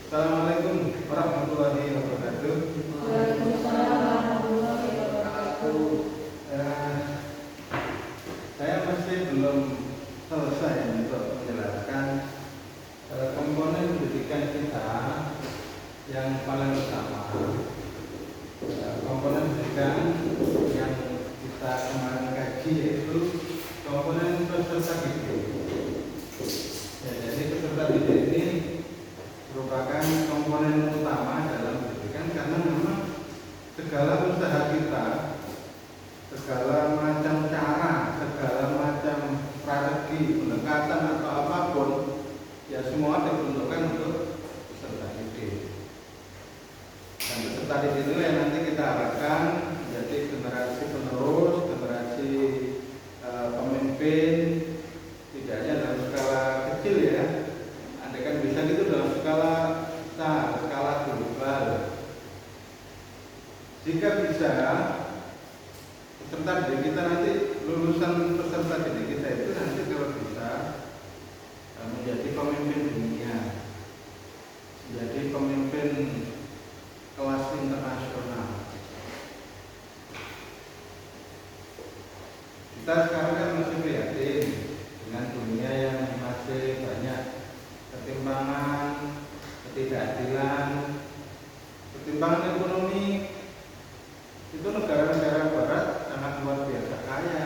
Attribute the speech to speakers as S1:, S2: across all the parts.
S1: Assalamualaikum warahmatullahi wabarakatuh.
S2: Waalaikumsalam warahmatullahi wabarakatuh.
S1: Eh, saya masih belum selesai untuk menjelaskan komponen pendidikan kita yang paling utama. Komponen pendidikan yang kita kemarin kaji yaitu komponen peserta didik. Ya, jadi peserta didik ini merupakan komponen utama dalam pendidikan karena memang segala usaha kita, segala macam cara, segala macam strategi pendekatan atau apapun, ya semua diperuntukkan untuk peserta didik. Dan peserta didik itu yang nanti kita harapkan menjadi generasi penerus, generasi pemimpin, tidak hanya dalam skala kecil ya. Andaikan bisa gitu dalam skala besar, skala global. Jika bisa, peserta didik kita nanti, lulusan peserta didik kita itu nanti kalau bisa menjadi pemimpin dunia, menjadi pemimpin kelas internasional. Kita sekarang kan masih prihatin dengan dunia yang masih banyak ketimpangan, ketidakadilan, ketimpangan ekonomi. Itu negara-negara barat sangat luar biasa kaya.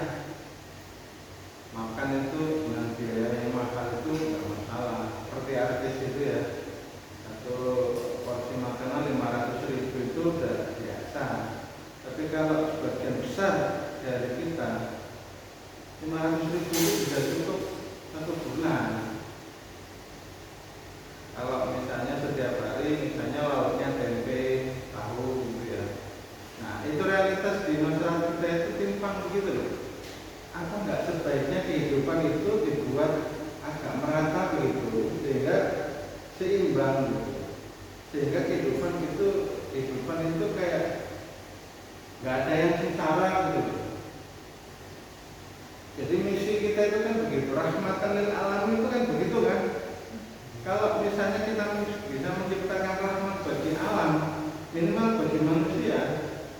S1: Makan itu dengan biaya yang mahal itu tidak masalah. Seperti artis itu ya, satu porsi makanan 500.000 itu sudah biasa. Tapi kalau sebagian besar dari kita 500.000 itu bisa cukup 1 bulan. Kalau misalnya setiap hari, misalnya lauknya tempe, tahu gitu ya. Nah itu realitas di masyarakat kita itu timpang begitu loh. Apa enggak sebaiknya kehidupan itu dibuat agak merata begitu, sehingga seimbang gitu. Sehingga kehidupan itu kayak nggak ada yang sengsara gitu. Jadi misi kita itu kan begitu, rahmatan lil alamin itu kan begitu kan. Kalau misalnya kita bisa menciptakan rahmat bagi alam, minimal bagi manusia,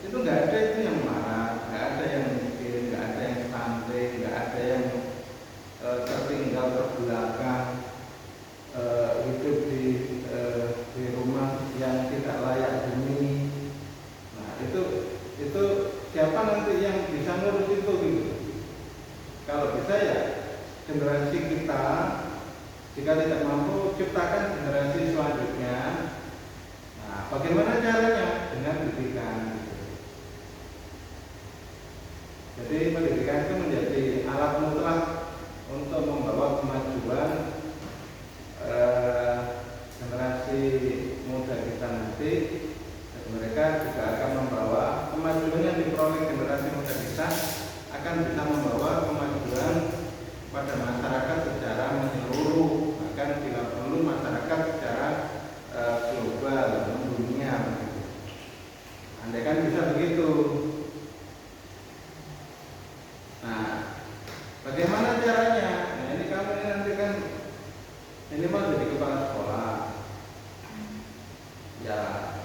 S1: itu nggak ada itu yang marah, nggak ada yang miskin, nggak ada yang stunting, nggak ada yang tertinggal terbelakang, hidup di rumah yang tidak layak huni. Nah itu siapa nanti yang bisa ngurus itu gitu? Kalau bisa ya generasi kita. Jika tidak mampu, ciptakan generasi selanjutnya. Nah, bagaimana caranya? Dengan pendidikan. Jadi pendidikan itu menjadi alat mutlak untuk membawa kemajuan generasi muda kita nanti. Dan mereka juga akan membawa kemajuan yang diperoleh generasi muda kita akan bisa membawa kemajuan pada masyarakat secara menyeluruh, bahkan bila perlu masyarakat secara global, mendunia. Andai kan bisa begitu. Nah, bagaimana caranya? Nah, ini kamu ini nanti kan minimal jadi kepala sekolah. Ya,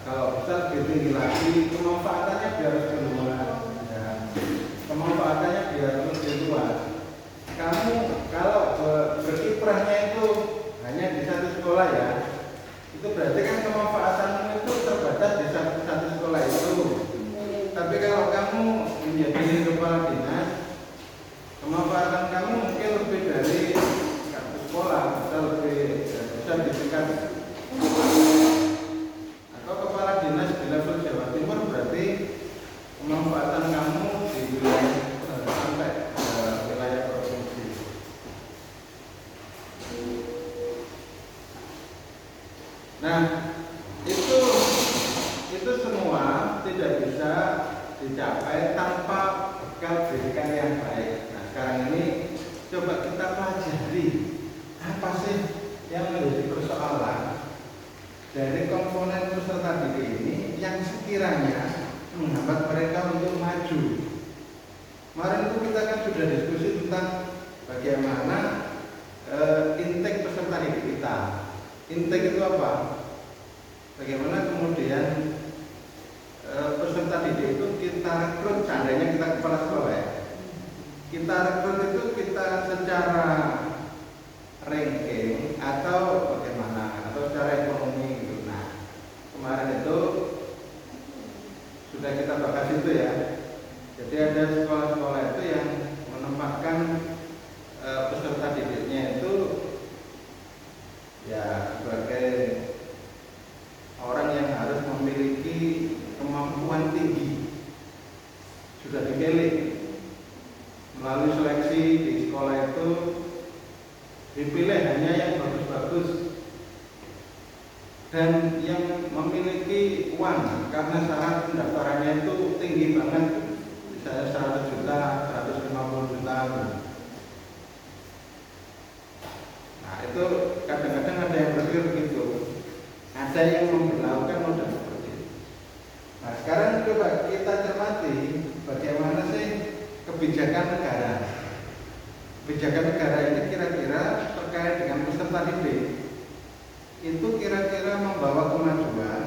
S1: kalau bisa lebih tinggi lagi, kemanfaatannya biar lebih luas. Ya, kemanfaatannya biar lebih luas. Kamu kalau berkiprahnya itu hanya di satu sekolah ya, itu berarti kan kemanfaatanmu itu terbatas di satu sekolah itu. Tapi kalau kamu menjadi kepala dinas, kemanfaatan kamu mungkin lebih dari satu sekolah, bisa di tingkat atau kepala dinas di level Jawa Timur, berarti kemanfaatan kamu di wilayah sampai wilayah provinsi. Nah, itu semua tidak bisa dicapai tanpa bekal pendidikan yang baik. Nah, sekarang ini coba kita pelajari apa sih yang menjadi persoalan dari komponen peserta didik ini yang sekiranya menghambat mereka untuk maju. Kemarin itu kita kan sudah diskusi tentang bagaimana intake peserta didik kita. Intake itu apa? bagaimana kemudian peserta didik itu kita rekrut, seandainya kita kepala sekolah ya, kita rekrut itu kita secara ranking atau bagaimana, atau secara ekonomi gitu. Nah, kemarin itu sudah kita bahas itu ya. Jadi ada sekolah-sekolah itu yang menempatkan peserta didiknya itu ya sebagai orang yang harus memiliki kemampuan tinggi, sudah dipilih melalui seleksi di sekolah itu, dipilih hanya yang bagus-bagus dan yang memiliki uang, karena syarat pendaftarannya itu tinggi banget, misalnya 100 juta, 150 juta. Nah itu kadang-kadang ada yang berpikir begitu, ada yang memperlakukan modal seperti itu. Nah sekarang coba kita cermati bagaimana sih kebijakan negara. Kebijakan negara ini kira-kira terkait dengan peserta didik itu kira-kira membawa kemajuan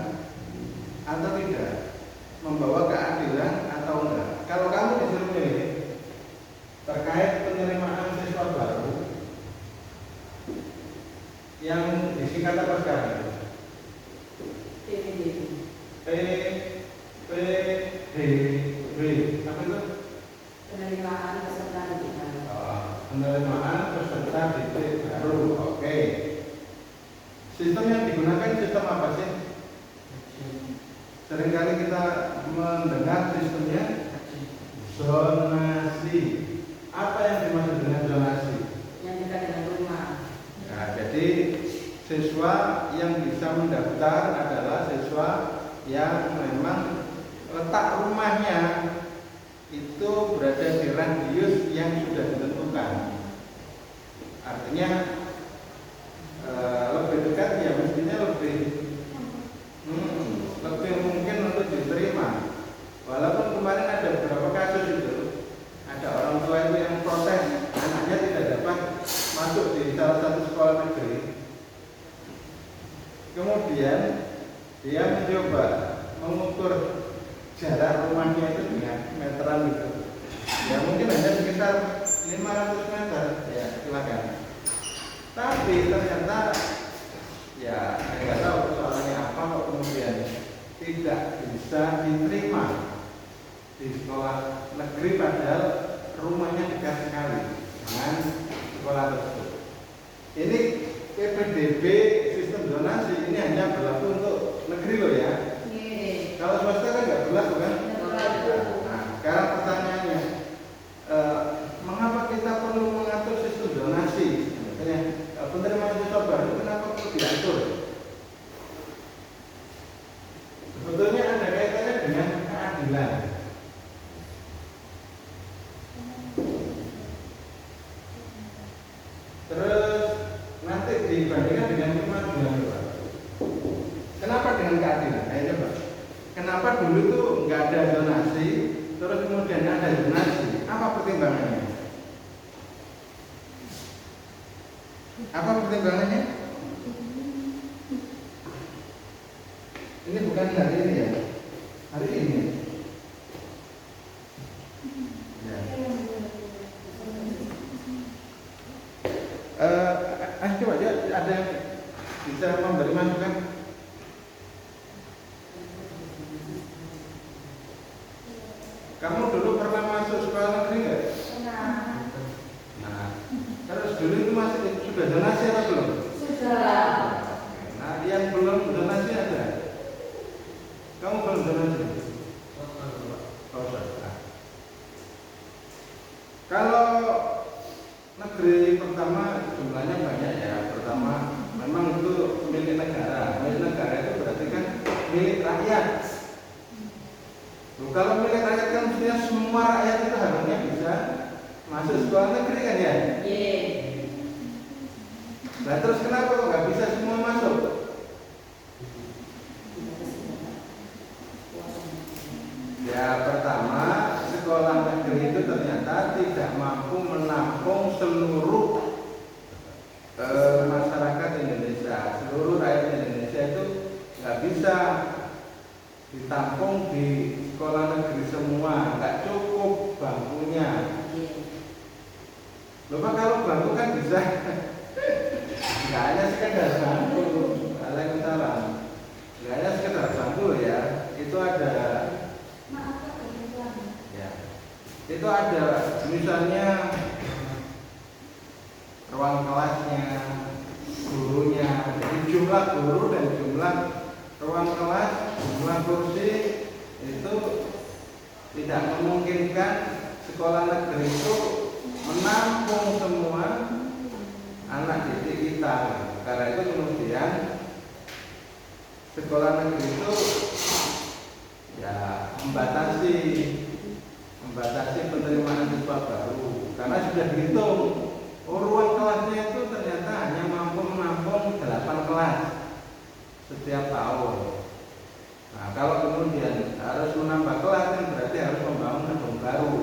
S1: atau tidak, membawa keadilan atau enggak. Kalau kamu disuruh milih terkait penerimaan siswa baru yang disingkat apa sekarang? PDB. Apa itu?
S2: Penerimaan peserta didik baru.
S1: Penerimaan peserta didik baru. Oke. Sistem yang digunakan sistem apa sih? Seringkali kita mendengar sistemnya zonasi. Apa yang dimaksud dengan zonasi?
S2: Yang dekat dengan rumah.
S1: Nah, jadi siswa yang bisa mendaftar adalah siswa yang memang letak rumahnya itu berada di radius yang sudah ditentukan. Artinya lebih dekat ya mestinya lebih mungkin untuk diterima. Walaupun kemarin ada beberapa kasus itu, ada orang tua itu yang protes anaknya tidak dapat masuk di salah satu sekolah negeri. Kemudian dia mencoba mengukur jarak rumahnya itu dengan meteran itu. Ya mungkin hanya sekitar 500 meter. Ya silakan. Tapi ternyata ya saya nggak tahu persoalannya apa kok kemudian tidak bisa diterima di sekolah negeri padahal rumahnya dekat sekali dengan sekolah tersebut. Ini PPDB sistem zonasi ini hanya berlaku untuk negeri loh ya. Kalau swasta kan nggak berlaku kan? Nah, sekarang pertanyaannya, mengapa kita perlu mengatur sistem zonasi? Misalnya penerimaan siswa baru kenapa perlu diatur? Sebetulnya ada kaitannya dengan keadilan. Terus nanti dibandingkan dengan kemajuan. Kenapa dengan keadilan? Ayo coba. Kenapa dulu tuh nggak ada zonasi, terus kemudian ada zonasi? Apa pertimbangannya? Apa pertimbangannya? Ini bukan hari ini ya, hari ini. Ya. Coba aja ada yang bisa memberi masukan. Kamu dulu pernah masuk sekolah negeri nggak?
S2: Pernah.
S1: Nah, terus dulu itu masih sudah zonasi atau belum?
S2: Sudah.
S1: Nah, yang belum zonasi ada. Kamu belum zonasi? Oh, sudah. Kalau negeri pertama jumlahnya banyak ya. Pertama, memang itu milik negara. Milik negara itu berarti kan milik rakyat. Kalau milik rakyat kan mestinya semua rakyat itu harusnya bisa masuk sekolah negeri kan ya?
S2: Iya.
S1: Nah terus kenapa kok nggak bisa semua masuk? Ya pertama sekolah negeri itu ternyata tidak mampu menampung seluruh masyarakat Indonesia, seluruh rakyat Indonesia itu nggak nggak bisa ditampung di sekolah negeri semua, nggak cukup bangkunya. Lupa kalau bangku kan bisa, nggak hanya sekedar bangku, Waalaikumsalam. Nggak hanya sekedar bangku ya, itu ada, ya, itu ada misalnya ruang kelasnya, gurunya, jadi jumlah guru dan jumlah ruang kelas, jumlah kursi itu tidak memungkinkan sekolah negeri itu menampung semua anak didik kita. Karena itu kemudian sekolah negeri itu ya membatasi penerimaan siswa baru karena sudah dihitung. Oh, ruang kelasnya itu ternyata hanya mampu menampung 8 kelas setiap tahun. Nah, kalau kemudian harus menambah kelas kan berarti harus membangun gedung baru.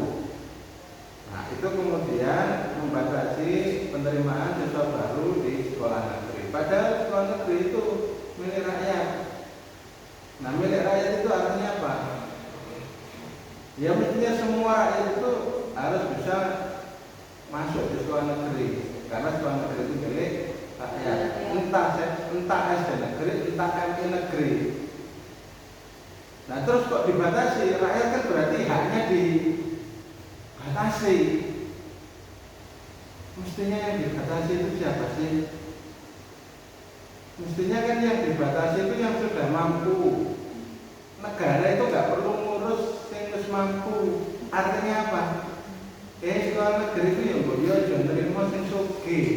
S1: Nah, itu kemudian membatasi penerimaan siswa baru di sekolah negeri. Padahal sekolah negeri itu milik rakyat. Nah, milik rakyat itu artinya apa? Ya mestinya semua rakyat itu harus bisa masuk di sekolah negeri, karena sekolah negeri itu milik rakyat. Entah SD negeri, entah MI negeri. Nah, terus kok dibatasi? Rakyat kan berarti haknya dibatasi. Mestinya yang dibatasi itu siapa sih? Mestinya kan yang dibatasi itu yang sudah mampu. Negara itu nggak perlu ngurus yang harus mampu. Artinya apa? Sekolah negeri itu ya mbok yo aja nrimo sing sugih.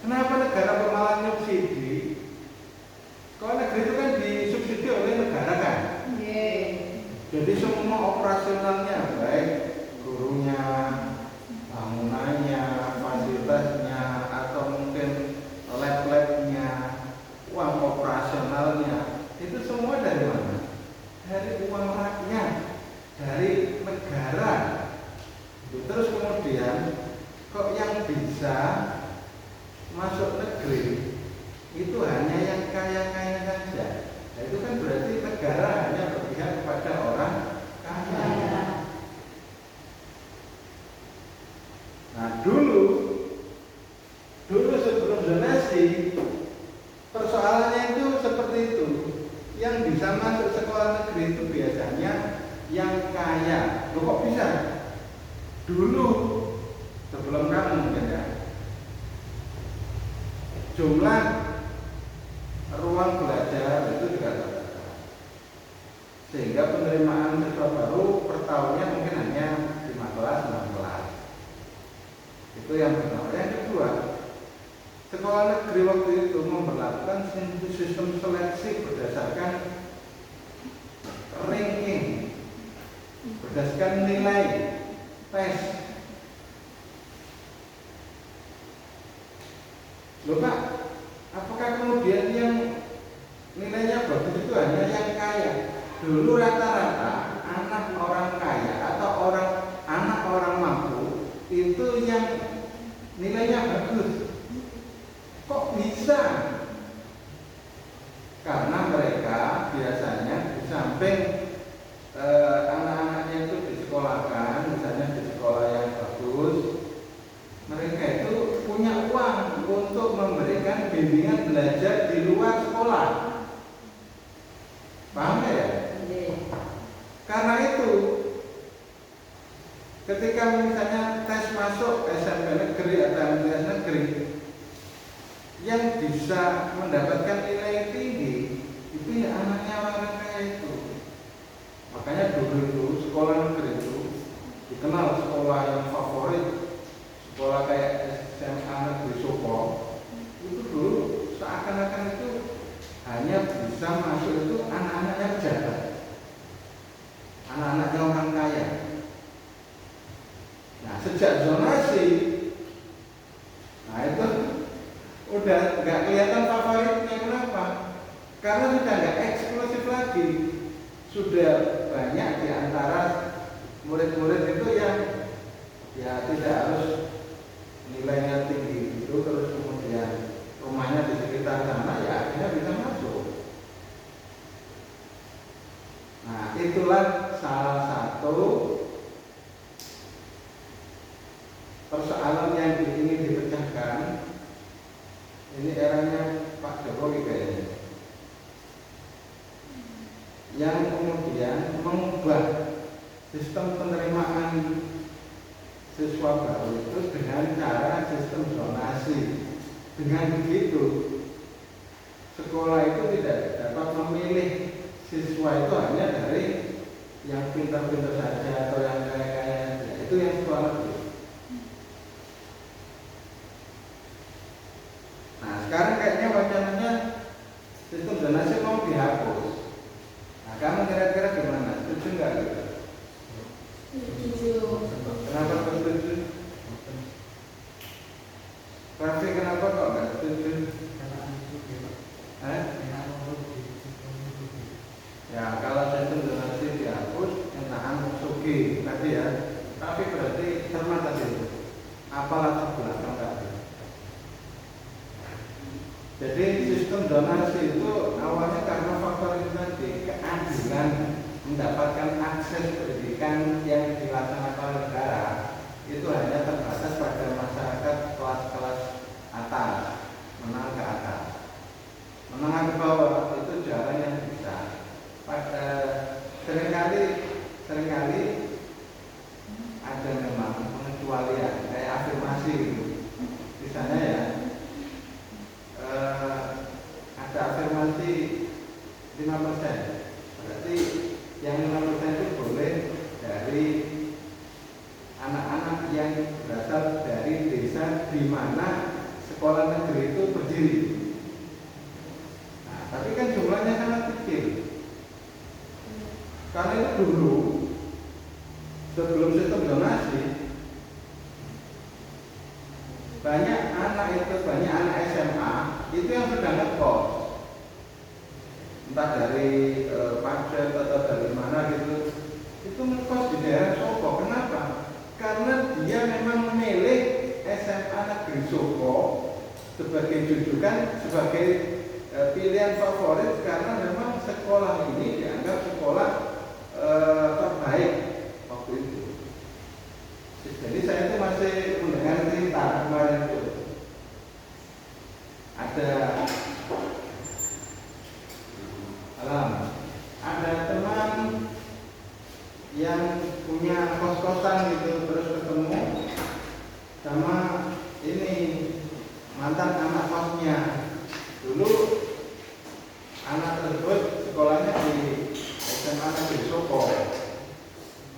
S1: Kenapa negara malah nyubsidi? Sekolah negeri itu kan disubsidi oleh negara kan? Jadi semua operasionalnya baik gurunya, bangunannya, fasilitasnya, atau mungkin lab-labnya, uang operasionalnya, itu semua dari mana? Dari uang rakyat, dari negara. Terus kemudian kok yang bisa masuk negeri itu hanya yang kaya-kaya saja. Nah, itu kan berarti negara hanya berpihak kepada orang kaya. Nah, dulu sebelum zonasi persoalannya itu seperti itu. Yang bisa masuk sekolah negeri itu biasanya yang kaya. Loh, kok bisa? Dulu sebelum kamu mungkin ya, jumlah ruang belajar itu juga terbatas, sehingga penerimaan siswa baru per tahunnya mungkin hanya 5 kelas, 6 kelas. Itu yang pertama. Yang kedua, sekolah negeri waktu itu memperlakukan sistem seleksi berdasarkan ranking, berdasarkan nilai tes. Loh Pak, apakah kemudian yang nilainya bagus itu hanya yang kaya? Dulu rata-rata anak orang kaya atau anak orang mampu itu yang nilainya bagus. Kok bisa? Karena mereka biasanya di samping anak-anaknya itu disekolahkan, misalnya di sekolah yang bagus, mereka itu punya uang untuk memberikan bimbingan belajar di luar sekolah. Paham ya? Karena itu ketika misalnya tes masuk SMP negeri atau MTS negeri, yang bisa mendapatkan nilai tinggi itu ya anaknya orang kaya itu. Makanya dulu itu sekolah negeri itu dikenal sekolah yang favorit, sekolah kayak SMA Negeri Sopo. Itu dulu seakan-akan itu hanya bisa masuk itu anak-anaknya pejabat, anak-anaknya orang kaya. Nah, sejak zonasi, nah itu udah nggak kelihatan favoritnya. Kenapa? Karena sudah nggak eksklusif lagi. Sudah banyak di antara murid-murid itu yang ya tidak harus nilainya tinggi itu, terus kemudian rumahnya di sekitar sana, ya akhirnya Ini eranya Pak Jokowi kayaknya, yang kemudian mengubah sistem penerimaan siswa baru itu dengan cara sistem zonasi. Dengan begitu, sekolah itu tidak dapat memilih siswa itu hanya dari yang pintar-pintar saja atau yang kaya-kaya saja. Itu yang sekolah negeri. Nah, sekarang kayaknya wacananya sistem zonasi mau dihapus. Nah, kamu kira-kira gimana? Setuju nggak gitu?
S2: Setuju.
S1: Kenapa setuju? Raffi, kenapa kok nggak setuju? Ya, kalau sistem zonasi dihapus, enakan sugi tadi ya. Tapi berarti cermat tadi itu. Apa latar belakang tadi? Jadi sistem zonasi itu awalnya karena faktor itu tadi, keadilan mendapatkan akses pendidikan yang dilaksanakan oleh negara itu hanya terbatas pada masyarakat kelas-kelas atas, menengah ke atas. Menengah ke bawah itu jarang yang bisa. Pada seringkali ada memang pengecualian kayak afirmasi gitu. Misalnya ya, ada afirmasi 5%. Berarti yang 5% itu boleh dari anak-anak yang berasal dari desa di mana sekolah negeri itu berdiri. Nah, tapi kan jumlahnya sangat kecil. Karena itu dulu sebelum sistem zonasi, banyak anak SMA itu yang sedang ngekos, entah dari Pajet atau dari mana gitu, itu ngekos di daerah Soko. Kenapa? Karena dia memang memilih SMA Negeri Soko sebagai jujukan, sebagai pilihan favorit, karena memang sekolah ini dianggap sekolah terbaik waktu itu. Jadi saya itu masih mendengar cerita kemarin itu ada teman yang punya kos-kosan gitu, terus ketemu sama ini mantan anak kosnya. Dulu anak tersebut sekolahnya di SMA Negeri Soko,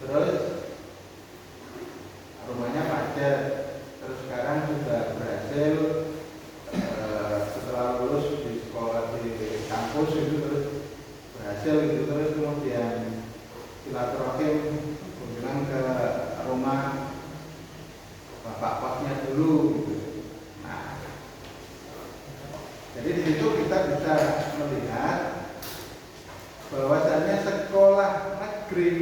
S1: terus rumahnya Pajet, terus sekarang juga berhasil setelah lulus di sekolah di kampus itu, terus berhasil gitu, terus kemudian silaturahim kunjungan ke rumah bapak kosnya dulu gitu. Nah, jadi di situ kita bisa melihat bahwasannya sekolah negeri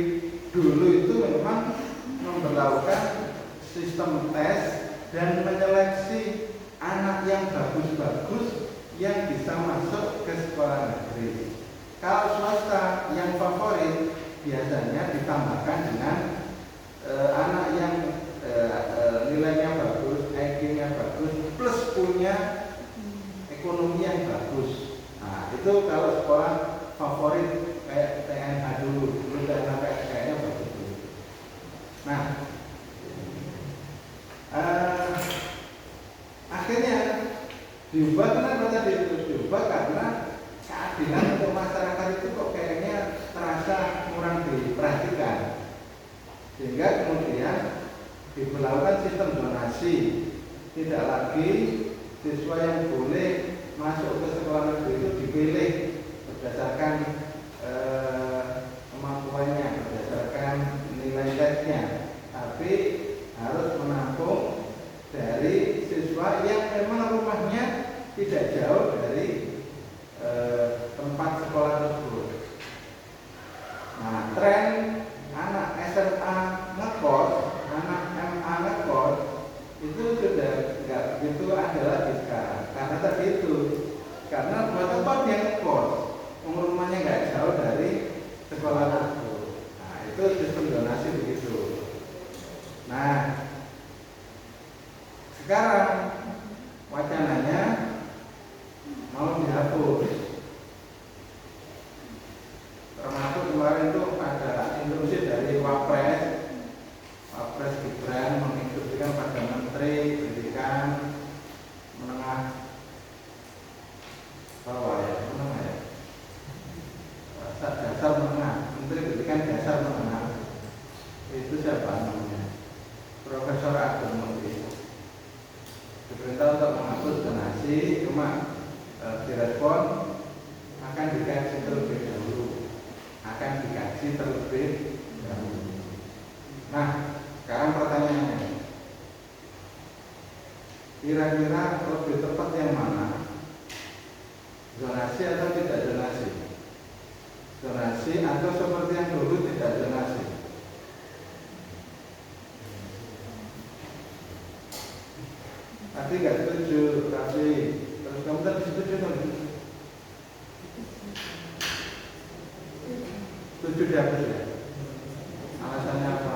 S1: dulu itu memang memperlakukan sistem tes dan menyeleksi anak yang bagus-bagus yang bisa masuk ke sekolah negeri. Kalau swasta yang favorit biasanya ditambahkan dengan anak yang nilainya bagus, IQ-nya bagus, plus punya ekonomi yang bagus. Nah, itu kalau sekolah favorit kayak TNH dulu TNH kayaknya bagus dulu. Nah, akhirnya diubah. Kenapa tadi itu diubah? Karena keadilan untuk masyarakat itu kok kayaknya terasa kurang diperhatikan, sehingga kemudian diberlakukan sistem zonasi. Tidak lagi siswa yang boleh masuk ke sekolah negeri itu dipilih berdasarkan kemampuannya, berdasarkan nilai tesnya, tapi harus menampung dari siswa yang memang rumahnya tidak jauh dari tempat sekolah tersebut. Nah, tren anak SMA ngekos, anak MA ngekos itu sudah nggak begitu ada lagi sekarang. Karena tadi itu, karena buat tempat yang ngekos, rumahnya nggak jauh dari sekolah tersebut. Nah, itu sistem zonasi begitu. Nah, sekarang wacananya direspon akan dikaji terlebih dahulu, akan dikaji terlebih dahulu. Nah, sekarang pertanyaannya, kira-kira lebih tepat yang mana? Zonasi atau tidak zonasi? Zonasi atau seperti yang dulu tidak zonasi? Tadi nggak setuju, tapi terus kamu tadi setuju kan? Setuju dihapus ya? Alasannya apa?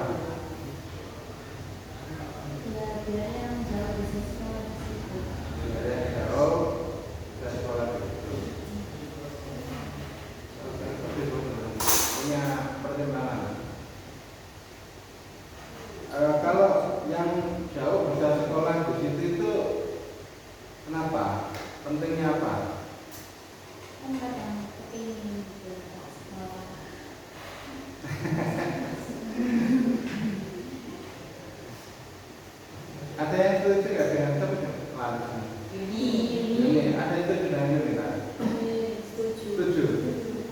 S2: Ya, biar yang jauh bisa sekolah di situ.
S1: Biar yang jauh bisa sekolah di situ. Punya pertimbangan. Kalau yang jauh bisa sekolah di situ itu kenapa? Pentingnya apa?
S2: Kan kadang kepingin juga sekolah.
S1: Ada yang setuju nggak dengan alasan? Ini ada yang setuju dengan ini kan?
S2: Setuju.
S1: Setuju.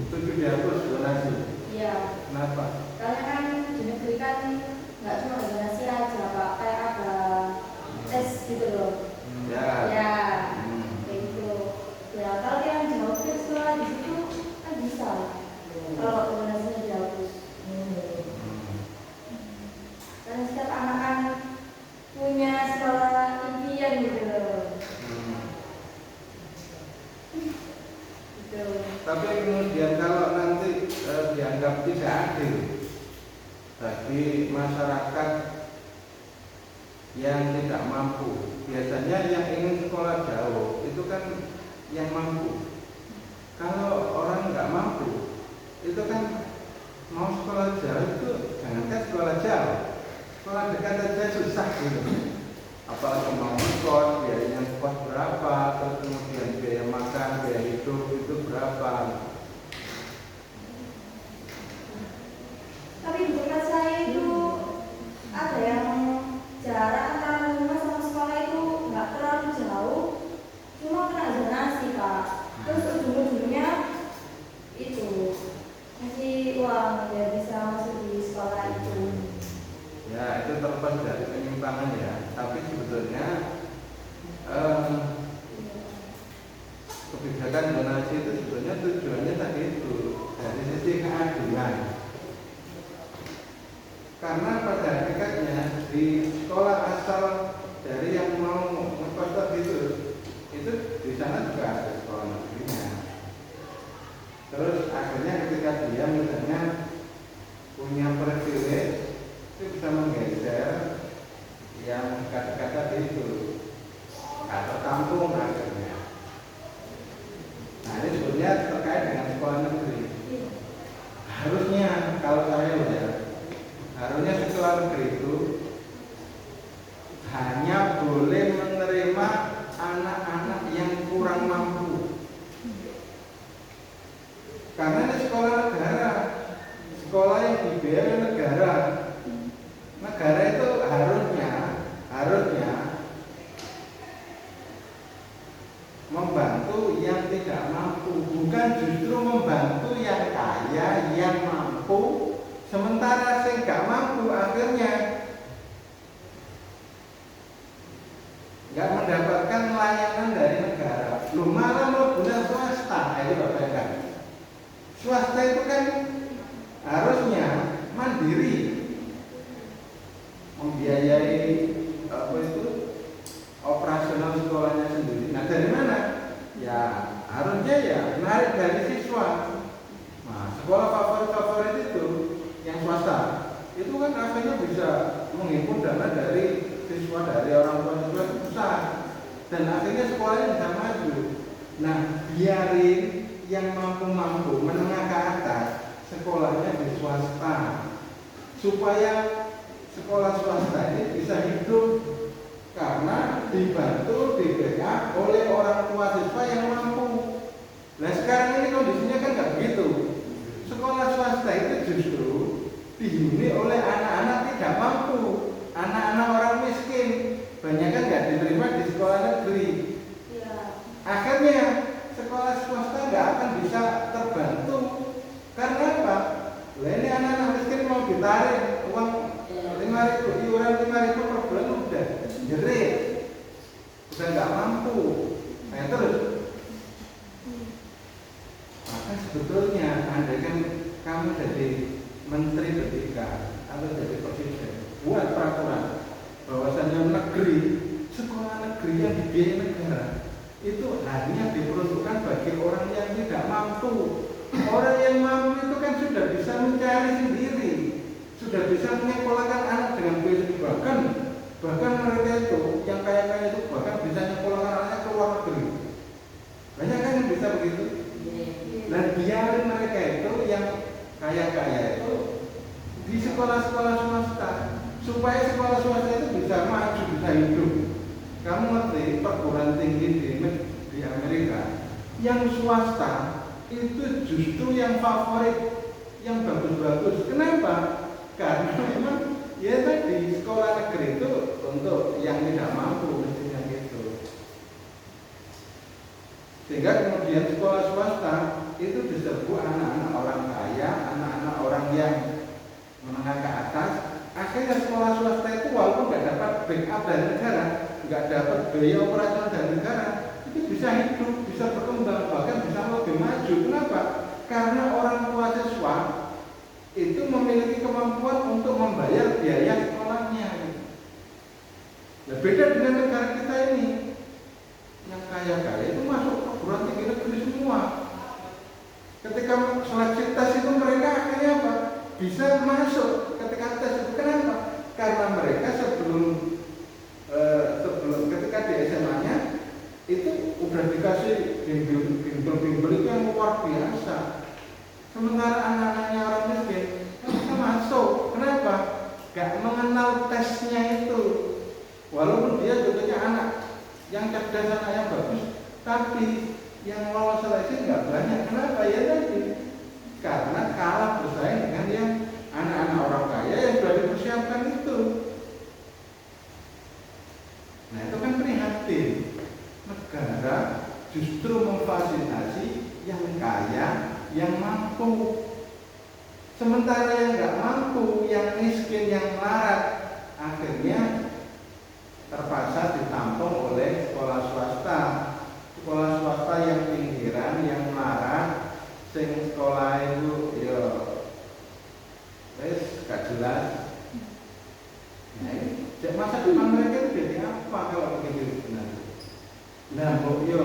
S1: Setuju dihapus zonasi.
S2: Iya.
S1: Kenapa?
S2: Karena kan di negeri kan nggak cuma zonasi aja, Pak. Kayak ada tes gitu loh.
S1: Ya.
S2: Ya, kayak gitu. Ya, kalau yang jauh ke sekolah di situ kan bisa. Kalau zonasinya dihapus. Karena setiap anak kan punya sekolah impian gitu loh. Gitu.
S1: Tapi kemudian kalau nanti dianggap tidak adil bagi masyarakat yang tidak mampu, biasanya yang ingin sekolah jauh itu kan yang mampu. Kalau orang nggak mampu, itu kan mau sekolah jauh itu jangankan sekolah jauh, sekolah dekat aja susah gitu. Apalagi mau ngekos, biayanya ngekos berapa, terus kemudian biaya makan, biaya hidup itu berapa.
S2: Tapi di tempat saya itu ada yang jarak antara rumah sama sekolah itu nggak terlalu jauh, cuma kena zonasi Pak. Terus ujung-ujungnya itu kasih uang biar bisa masuk di sekolah itu.
S1: Ya itu terlepas dari penyimpangan ya, tapi sebetulnya kebijakan zonasi itu sebetulnya tujuannya tadi itu dari sisi keadilan. Karena pada hakikatnya di sekolah asal dari yang mau ngekos tadi itu di sana juga ada sekolah negerinya. Terus akhirnya ketika dia misalnya punya privilege itu bisa menggeser yang kata-kata itu atau kampung akhirnya. Nah ini sebenarnya terkait dengan sekolah negeri. Harusnya kalau saya lihat, harusnya sekolah negeri itu hanya boleh menerima anak-anak yang kurang mampu. Karena ini sekolah negara, sekolah yang dibiayai negara. Negara itu harusnya membantu yang tidak mampu, bukan justru membantu yang kaya, yang mampu, sementara yang nggak mampu akhirnya nggak mendapatkan layanan dari negara. Lu malah menggunakan swasta, itu Bapak kan? Swasta itu kan harusnya mandiri, membiayai operasional sekolahnya sendiri. Nah dari mana? Ya harusnya ya menarik dari siswa. Nah sekolah favorit itu yang swasta itu kan akhirnya bisa menghimpun dana dari siswa, dari orang tua siswa itu besar, dan akhirnya sekolahnya bisa maju. Nah biarin yang mampu-mampu menengah ke atas sekolahnya di swasta supaya sekolah swasta ini bisa hidup karena dibantu, di-backup oleh orang tua siswa yang mampu. Nah sekarang ini kondisinya kan nggak begitu. Sekolah swasta itu justru dihuni oleh anak-anak tidak mampu, anak-anak orang miskin, banyak kan nggak diterima di sekolah negeri.
S2: Iya.
S1: Akhirnya ditarik uang 5.000, iuran 5.000 per bulan udah jerit, udah nggak mampu. Nah terus, maka sebetulnya andai kan kamu jadi menteri pendidikan atau jadi presiden, buat peraturan bahwasanya negeri, sekolah negeri yang dibiayai negara itu hanya diperuntukkan bagi orang yang tidak mampu. Orang yang mampu itu kan sudah bisa mencari sendiri, sudah bisa menyekolahkan anak dengan biaya, bahkan mereka itu yang kaya-kaya itu bahkan bisa menyekolahkan anaknya ke luar negeri. Banyak kan yang bisa begitu. Dan biarin mereka itu yang kaya-kaya itu di sekolah-sekolah swasta, supaya sekolah swasta itu bisa maju, bisa hidup. Kamu ngerti perguruan tinggi di Amerika yang swasta itu justru yang favorit, yang bagus-bagus. Kenapa? Karena memang ya tadi sekolah negeri itu untuk yang tidak mampu mestinya gitu. Sehingga kemudian sekolah swasta itu disebut anak-anak orang kaya, anak-anak orang yang menengah ke atas. Akhirnya sekolah swasta itu walaupun nggak dapat backup dari negara, nggak dapat biaya operasional dari negara, itu bisa hidup, bisa berkembang, bahkan bisa lebih maju. Kenapa? Karena orang tua siswa itu memiliki kemampuan untuk membayar biaya sekolahnya. Nah, beda dengan negara kita ini, yang kaya-kaya itu masuk perguruan tinggi negeri semua. Ketika seleksi tes itu mereka akhirnya apa? Bisa masuk ketika tes itu. Kenapa? Karena mereka sebelum ketika di SMA-nya itu udah dikasih bimbel itu yang luar biasa. Sementara anak-anaknya orang miskin mereka masuk. Kenapa? Gak mengenal tesnya itu. Walaupun dia sebetulnya anak yang cerdas, anak yang bagus, tapi yang lolos seleksi nggak banyak. Kenapa? Ya tadi karena kalah bersaing dengan yang anak-anak orang kaya yang sudah dipersiapkan itu. Nah itu kan prihatin. Negara justru memfasilitasi yang kaya, yang mampu. Sementara yang nggak mampu, yang miskin, yang melarat, akhirnya terpaksa ditampung oleh sekolah swasta. Sekolah swasta yang pinggiran, yang melarat, sing sekolah itu ya wes gak jelas. Nah ini masa depan mereka itu jadi apa kalau begitu benar? Nah kok yo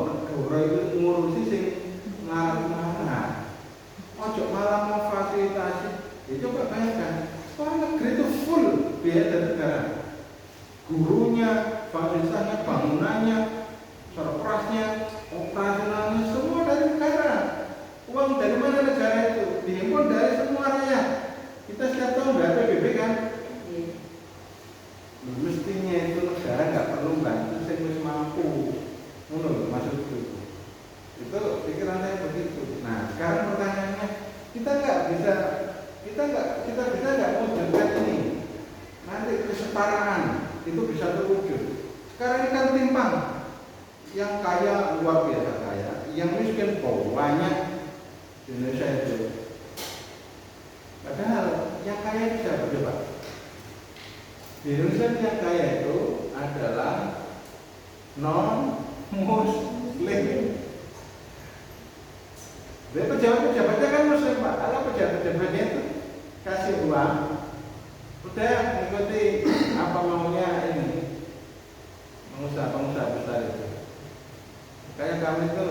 S1: negara itu ngurusi sing melarat-melarat. Ojo malah memfasilitasi. Ya coba bayangkan, sekolah negeri itu full biaya dari negara. Gurunya, fasilitasnya, bangunannya, surplusnya, operasionalnya semua dari negara. Uang dari mana negara itu? Dihimpun dari semua rakyat. Kita setiap tahun bayar PBB kan? Mestinya itu negara nggak perlu bantu sing mampu. Menurut maksudku itu pikiran saya begitu. Nah sekarang pertanyaannya, kita bisa nggak wujudkan ini? Nanti kesetaraan itu bisa terwujud. Sekarang ini kan timpang. Yang kaya luar biasa kaya, yang miskin banyak di Indonesia itu. Padahal yang kaya itu siapa coba? Di Indonesia yang kaya itu adalah non-muslim. Pejabat-pejabatnya kan muslim Pak. Kalau pejabat-pejabatnya itu kasih uang, udah mengikuti apa maunya ini pengusaha besar itu. Kayak kami itu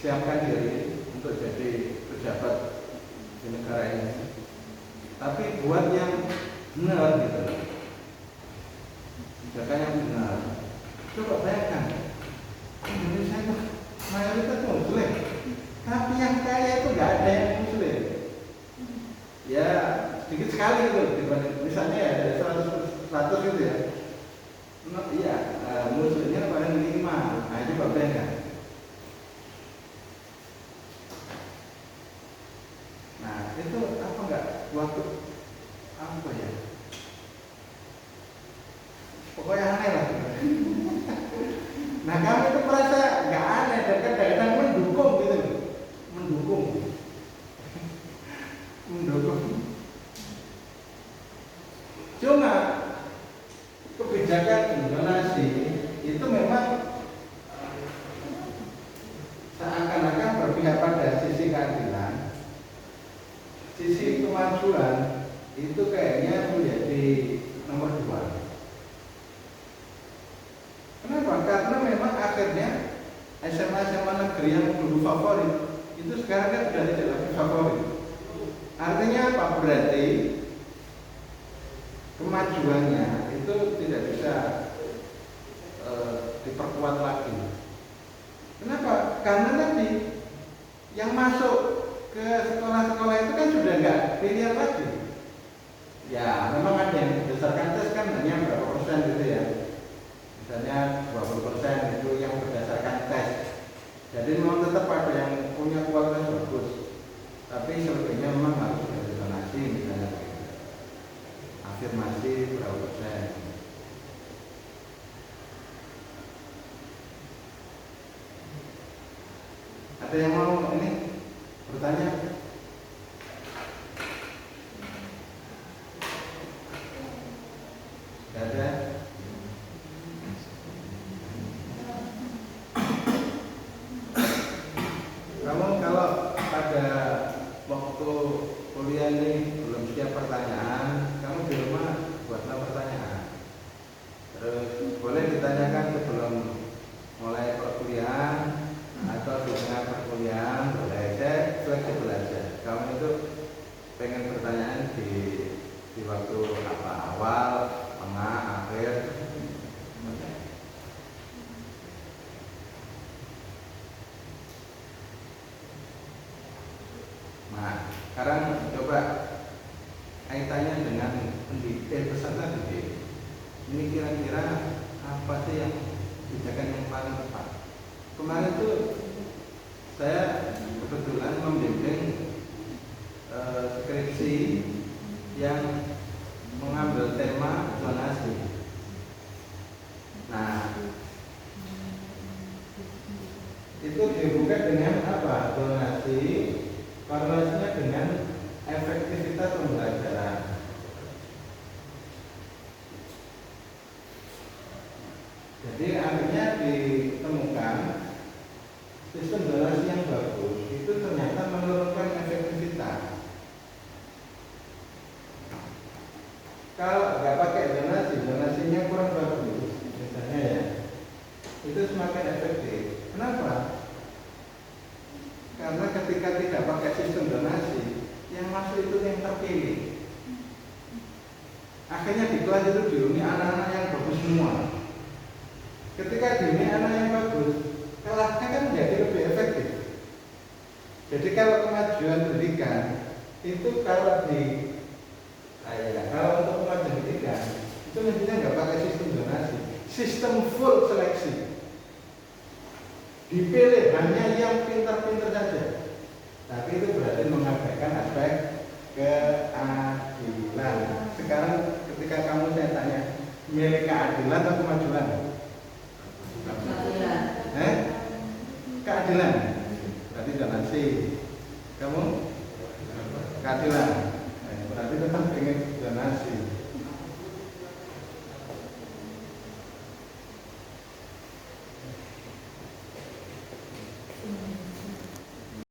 S1: siapkan diri untuk jadi pejabat di negara ini, tapi buat yang benar gitu, kebijakan yang benar. Coba bayangkan, Indonesia itu mayoritas muslim, tapi yang kaya itu nggak ada yang muslim. Ya sedikit sekali itu dibanding misalnya ya dari 100 gitu ya. Nah, iya, muslimnya paling 5. Nah coba bayangkan. Nah itu apa enggak waktu apa ya? Pokoknya aneh lah. Nah kami itu merasa nggak aneh dan kadang-kadang mendukung gitu, mendukung. kemajuan itu kayaknya menjadi nomor 2. Kenapa? Karena memang akhirnya SMA negeri yang dulu favorit itu sekarang kan sudah tidak lagi favorit. Artinya apa? Berarti kemajuannya itu tidak bisa diperkuat lagi. Kenapa? Karena tadi yang masuk ke sekolah-sekolah itu kan sudah nggak pilihan lagi. Ya, memang ada yang berdasarkan tes kan hanya berapa persen gitu ya. Misalnya 20% itu yang berdasarkan tes. Jadi memang tetap ada yang punya kualitas bagus. Tapi selebihnya memang harus ada donasi misalnya. Afirmasi berapa persen. Ada yang mau ini bertanya? Tidak ada. Kamu kalau pada waktu kuliah ini belum siap pertanyaan, kamu di rumah buatlah pertanyaan. Terus boleh ditanyakan sebelum mulai perkuliahan atau di tengah perkuliahan, boleh. Saya fleksibel aja. Kamu itu pengen pertanyaan di waktu apa, awal, tengah, akhir. Nah, sekarang coba kaitannya dengan peserta didik. Ini kira-kira apa sih yang kebijakan yang paling tepat? Kemarin itu saya kebetulan membimbing skripsi yang mengambil tema zonasi. Nah, itu dibuka dengan apa? Zonasi, korelasinya dengan efektivitas pembelajaran. Jadi akhirnya ditemukan sistem zonasi yang bagus itu ternyata menurunkan efektivitas. Kalau nggak pakai zonasinya kurang bagus, misalnya ya, itu semakin efektif. Kenapa? Karena ketika tidak pakai sistem zonasi, yang masuk itu yang terpilih. Akhirnya di kelas itu dihuni anak-anak yang bagus semua. Ketika dihuni anak yang bagus, kelasnya kan menjadi lebih efektif. Jadi kalau kemajuan pendidikan itu kalau untuk kemajuan pendidikan itu mestinya nggak pakai sistem zonasi, sistem full seleksi. Dipilih hanya yang pintar-pintar saja. Tapi itu berarti mengabaikan aspek keadilan. Sekarang ketika kamu saya tanya, milih keadilan atau kemajuan?
S2: Keadilan.
S1: Keadilan. Berarti donasi. Kamu? Keadilan. Berarti tetap ingin donasi.